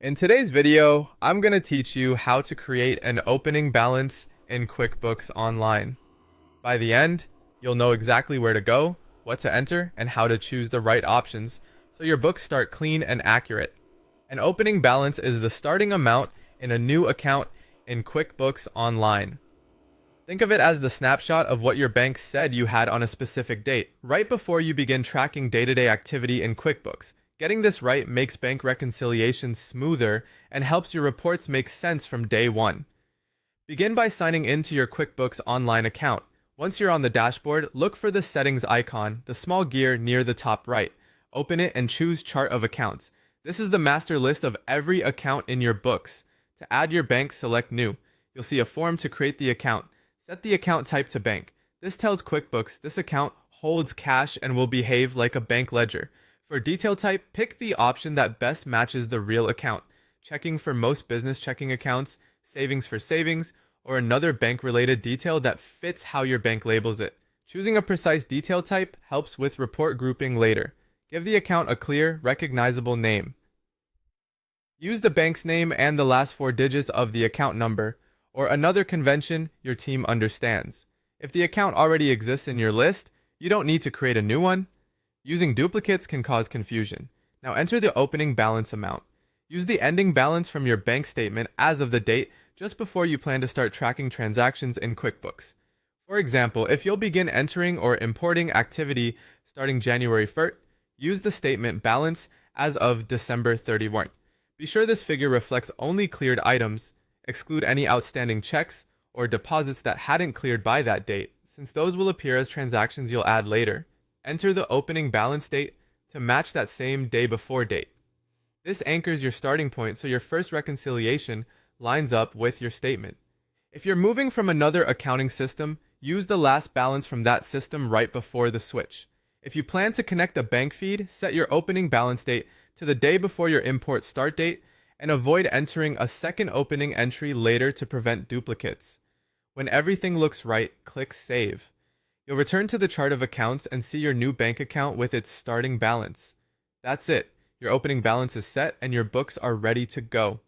In today's video, I'm going to teach you how to create an opening balance in QuickBooks Online. By the end, you'll know exactly where to go, what to enter, and how to choose the right options so your books start clean and accurate. An opening balance is the starting amount in a new account in QuickBooks Online. Think of it as the snapshot of what your bank said you had on a specific date, right before you begin tracking day-to-day activity in QuickBooks. Getting this right makes bank reconciliations smoother and helps your reports make sense from day one. Begin by signing into your QuickBooks Online account. Once you're on the dashboard, look for the settings icon, the small gear near the top right. Open it and choose Chart of Accounts. This is the master list of every account in your books. To add your bank, select New. You'll see a form to create the account. Set the account type to bank. This tells QuickBooks this account holds cash and will behave like a bank ledger. For detail type, pick the option that best matches the real account. Checking for most business checking accounts, savings for savings, or another bank-related detail that fits how your bank labels it. Choosing a precise detail type helps with report grouping later. Give the account a clear, recognizable name. Use the bank's name and the last four digits of the account number, or another convention your team understands. If the account already exists in your list, you don't need to create a new one. Using duplicates can cause confusion. Now enter the opening balance amount. Use the ending balance from your bank statement as of the date just before you plan to start tracking transactions in QuickBooks. For example, if you'll begin entering or importing activity starting January 1st, use the statement balance as of December 31. Be sure this figure reflects only cleared items. Exclude any outstanding checks or deposits that hadn't cleared by that date, since those will appear as transactions you'll add later. Enter the opening balance date to match that same day before date. This anchors your starting point so your first reconciliation lines up with your statement. If you're moving from another accounting system, use the last balance from that system right before the switch. If you plan to connect a bank feed, set your opening balance date to the day before your import start date and avoid entering a second opening entry later to prevent duplicates. When everything looks right, click Save. You'll return to the chart of accounts and see your new bank account with its starting balance. That's it. Your opening balance is set and your books are ready to go.